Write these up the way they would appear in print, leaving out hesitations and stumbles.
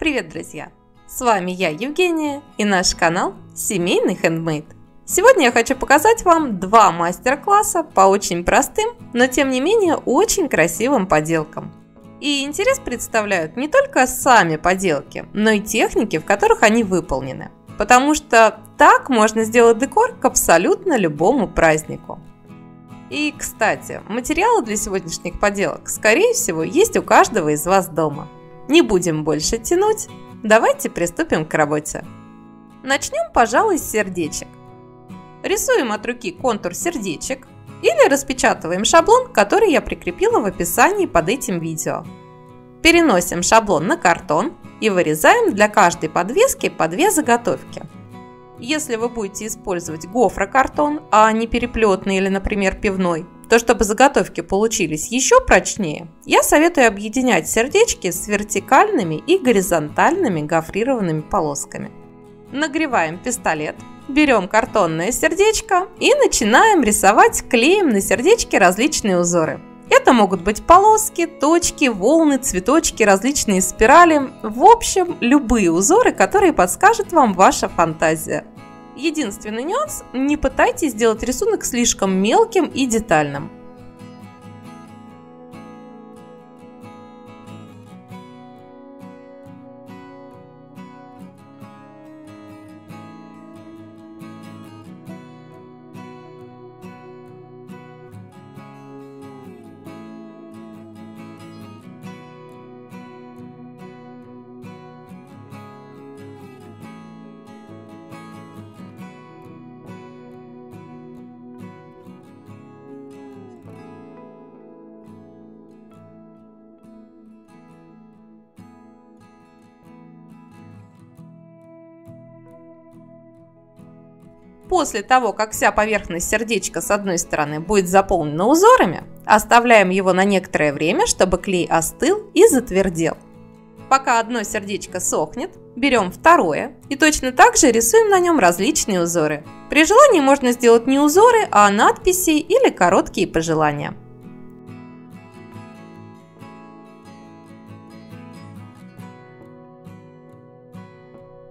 Привет, друзья! С вами я, Евгения, и наш канал Семейный Handmade. Сегодня я хочу показать вам два мастер-класса по очень простым, но тем не менее очень красивым поделкам. И интерес представляют не только сами поделки, но и техники, в которых они выполнены. Потому что так можно сделать декор к абсолютно любому празднику. И, кстати, материалы для сегодняшних поделок, скорее всего, есть у каждого из вас дома. Не будем больше тянуть, давайте приступим к работе. Начнем, пожалуй, с сердечек. Рисуем от руки контур сердечек или распечатываем шаблон, который я прикрепила в описании под этим видео. Переносим шаблон на картон и вырезаем для каждой подвески по две заготовки. Если вы будете использовать гофрокартон, а не переплетный или, например, пивной, то чтобы заготовки получились еще прочнее, я советую объединять сердечки с вертикальными и горизонтальными гофрированными полосками. Нагреваем пистолет, берем картонное сердечко и начинаем рисовать клеем на сердечке различные узоры. Это могут быть полоски, точки, волны, цветочки, различные спирали. В общем, любые узоры, которые подскажет вам ваша фантазия. Единственный нюанс – не пытайтесь сделать рисунок слишком мелким и детальным. После того, как вся поверхность сердечка с одной стороны будет заполнена узорами, оставляем его на некоторое время, чтобы клей остыл и затвердел. Пока одно сердечко сохнет, берем второе и точно так же рисуем на нем различные узоры. При желании можно сделать не узоры, а надписи или короткие пожелания.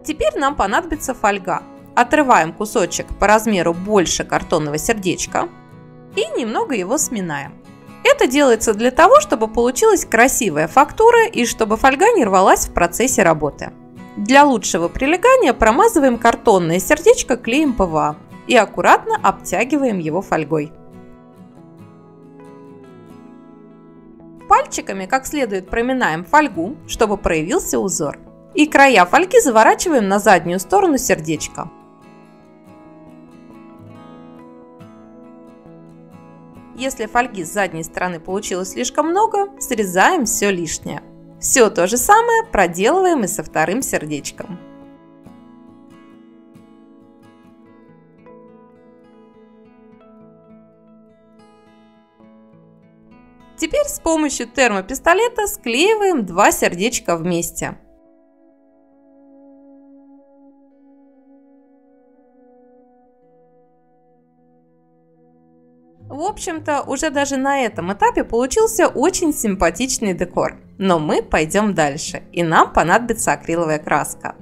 Теперь нам понадобится фольга. Отрываем кусочек по размеру больше картонного сердечка и немного его сминаем. Это делается для того, чтобы получилась красивая фактура и чтобы фольга не рвалась в процессе работы. Для лучшего прилегания промазываем картонное сердечко клеем ПВА и аккуратно обтягиваем его фольгой. Пальчиками как следует проминаем фольгу, чтобы проявился узор. И края фольги заворачиваем на заднюю сторону сердечка. Если фольги с задней стороны получилось слишком много, срезаем все лишнее. Все то же самое проделываем и со вторым сердечком. Теперь с помощью термопистолета склеиваем два сердечка вместе. В общем-то, уже даже на этом этапе получился очень симпатичный декор. Но мы пойдем дальше, и нам понадобится акриловая краска.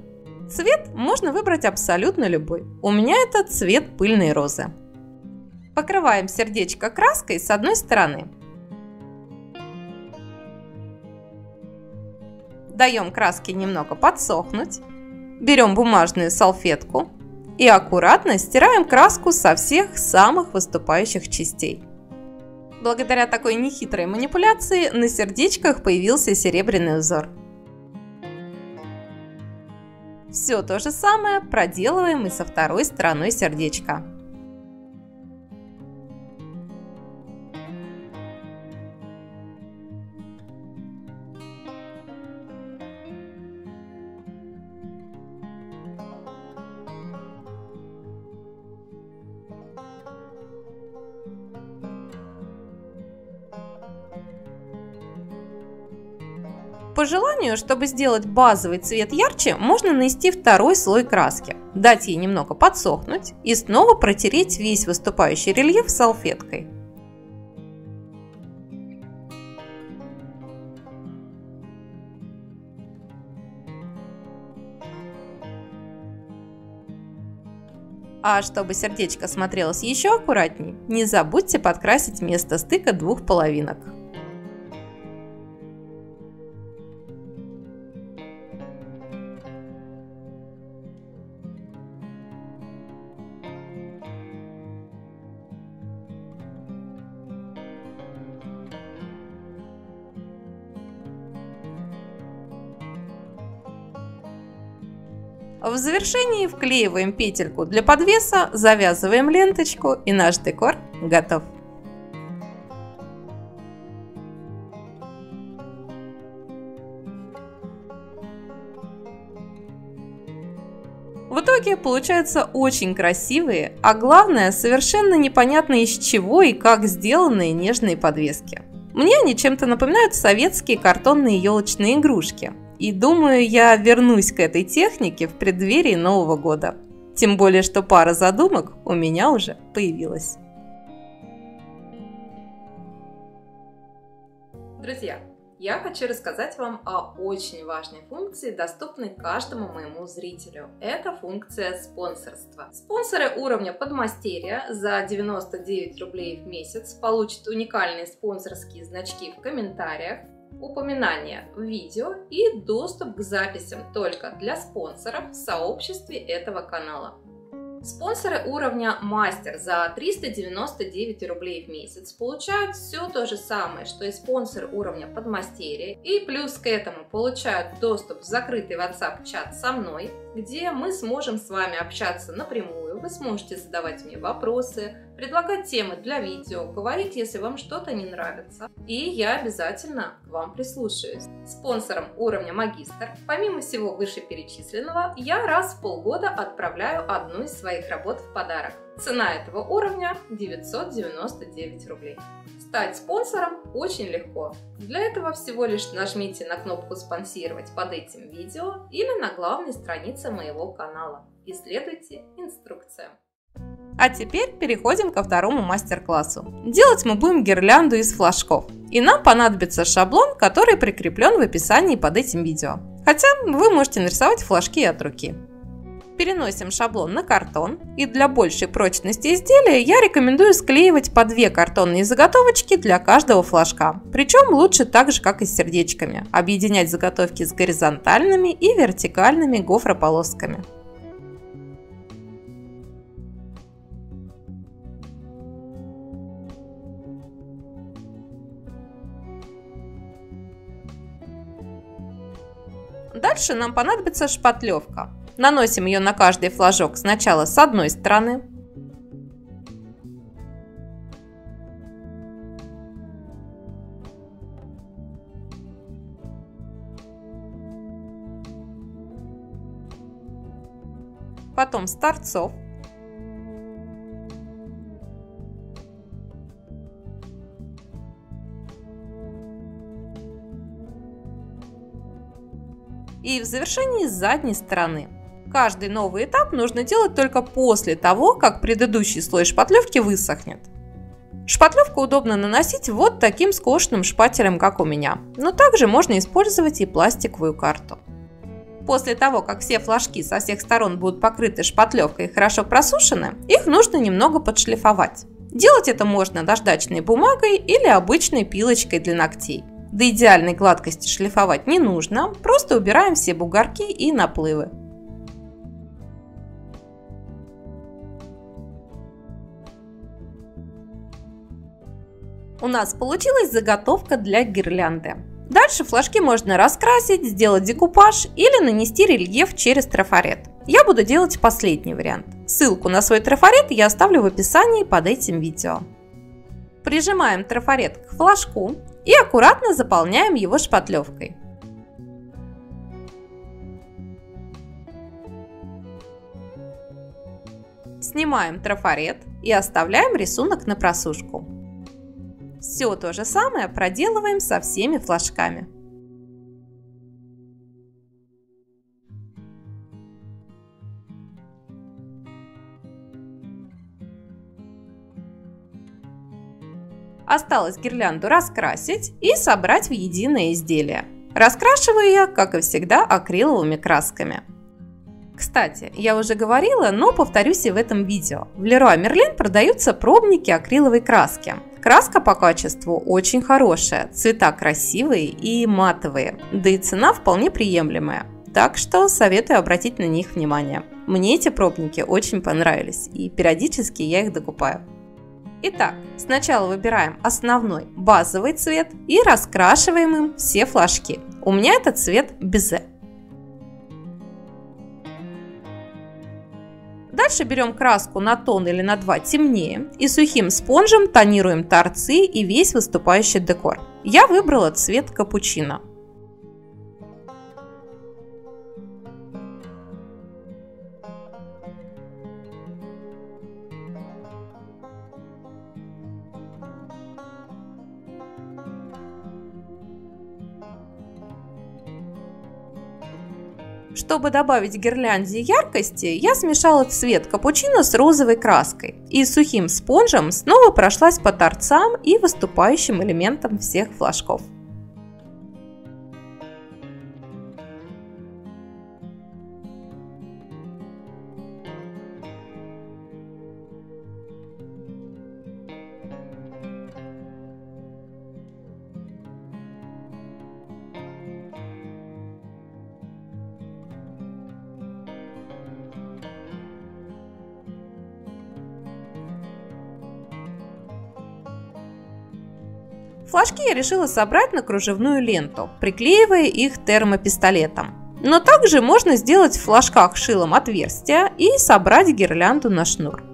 Цвет можно выбрать абсолютно любой. У меня это цвет пыльной розы. Покрываем сердечко краской с одной стороны. Даем краске немного подсохнуть. Берем бумажную салфетку. И аккуратно стираем краску со всех самых выступающих частей. Благодаря такой нехитрой манипуляции на сердечках появился серебряный узор. Все то же самое проделываем и со второй стороной сердечка. По желанию, чтобы сделать базовый цвет ярче, можно нанести второй слой краски, дать ей немного подсохнуть и снова протереть весь выступающий рельеф салфеткой. А чтобы сердечко смотрелось еще аккуратней, не забудьте подкрасить место стыка двух половинок. В завершении вклеиваем петельку для подвеса, завязываем ленточку, и наш декор готов. В итоге получаются очень красивые, а главное, совершенно непонятно из чего и как сделанные нежные подвески. Мне они чем-то напоминают советские картонные елочные игрушки. И думаю, я вернусь к этой технике в преддверии Нового года. Тем более, что пара задумок у меня уже появилась. Друзья, я хочу рассказать вам о очень важной функции, доступной каждому моему зрителю. Это функция спонсорства. Спонсоры уровня подмастерья за 99 рублей в месяц получат уникальные спонсорские значки в комментариях, упоминания в видео и доступ к записям только для спонсоров в сообществе этого канала. Спонсоры уровня мастер за 399 рублей в месяц получают все то же самое, что и спонсор уровня подмастерья, и плюс к этому получают доступ в закрытый WhatsApp чат со мной, где мы сможем с вами общаться напрямую, вы сможете задавать мне вопросы, предлагать темы для видео, говорить, если вам что-то не нравится, и я обязательно к вам прислушаюсь. Спонсором уровня магистр, помимо всего вышеперечисленного, я раз в полгода отправляю одну из своих работ в подарок. Цена этого уровня 999 рублей. Стать спонсором очень легко. Для этого всего лишь нажмите на кнопку «Спонсировать» под этим видео или на главной странице моего канала и следуйте инструкциям. А теперь переходим ко второму мастер-классу. Делать мы будем гирлянду из флажков. И нам понадобится шаблон, который прикреплен в описании под этим видео. Хотя вы можете нарисовать флажки от руки. Переносим шаблон на картон, и для большей прочности изделия я рекомендую склеивать по 2 картонные заготовочки для каждого флажка. Причем лучше так же, как и с сердечками. Объединять заготовки с горизонтальными и вертикальными гофрополосками. Дальше нам понадобится шпатлевка. Наносим ее на каждый флажок сначала с одной стороны. Потом с торцов. И в завершении с задней стороны. Каждый новый этап нужно делать только после того, как предыдущий слой шпатлевки высохнет. Шпатлевку удобно наносить вот таким скошенным шпателем, как у меня, но также можно использовать и пластиковую карту. После того, как все флажки со всех сторон будут покрыты шпатлевкой и хорошо просушены, их нужно немного подшлифовать. Делать это можно наждачной бумагой или обычной пилочкой для ногтей. До идеальной гладкости шлифовать не нужно, просто убираем все бугорки и наплывы. У нас получилась заготовка для гирлянды. Дальше флажки можно раскрасить, сделать декупаж или нанести рельеф через трафарет. Я буду делать последний вариант. Ссылку на свой трафарет я оставлю в описании под этим видео. Прижимаем трафарет к флажку и аккуратно заполняем его шпатлевкой. Снимаем трафарет и оставляем рисунок на просушку. Все то же самое проделываем со всеми флажками. Осталось гирлянду раскрасить и собрать в единое изделие. Раскрашиваю я, как и всегда, акриловыми красками. Кстати, я уже говорила, но повторюсь и в этом видео. В Leroy Merlin продаются пробники акриловой краски. Краска по качеству очень хорошая, цвета красивые и матовые, да и цена вполне приемлемая. Так что советую обратить на них внимание. Мне эти пробники очень понравились, и периодически я их докупаю. Итак, сначала выбираем основной базовый цвет и раскрашиваем им все флажки. У меня это цвет безе. Дальше берем краску на тон или на 2 темнее и сухим спонжем тонируем торцы и весь выступающий декор. Я выбрала цвет капучино. Чтобы добавить гирлянде яркости, я смешала цвет капучино с розовой краской и сухим спонжем снова прошлась по торцам и выступающим элементам всех флажков. Флажки я решила собрать на кружевную ленту, приклеивая их термопистолетом. Но также можно сделать в флажках шилом отверстия и собрать гирлянду на шнур.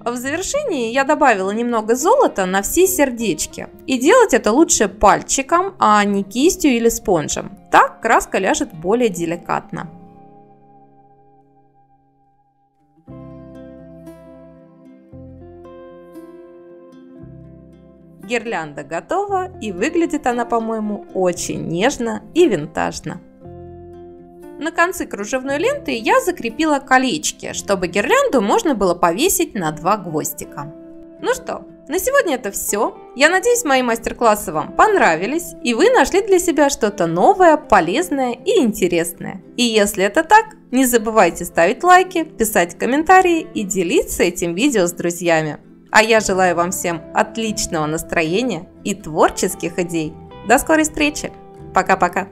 В завершении я добавила немного золота на все сердечки. И делать это лучше пальчиком, а не кистью или спонжем. Так краска ляжет более деликатно. Гирлянда готова, и выглядит она, по-моему, очень нежно и винтажно. На концы кружевной ленты я закрепила колечки, чтобы гирлянду можно было повесить на 2 гвоздика. Ну что, на сегодня это все. Я надеюсь, мои мастер-классы вам понравились, и вы нашли для себя что-то новое, полезное и интересное. И если это так, не забывайте ставить лайки, писать комментарии и делиться этим видео с друзьями. А я желаю вам всем отличного настроения и творческих идей. До скорой встречи. Пока-пока.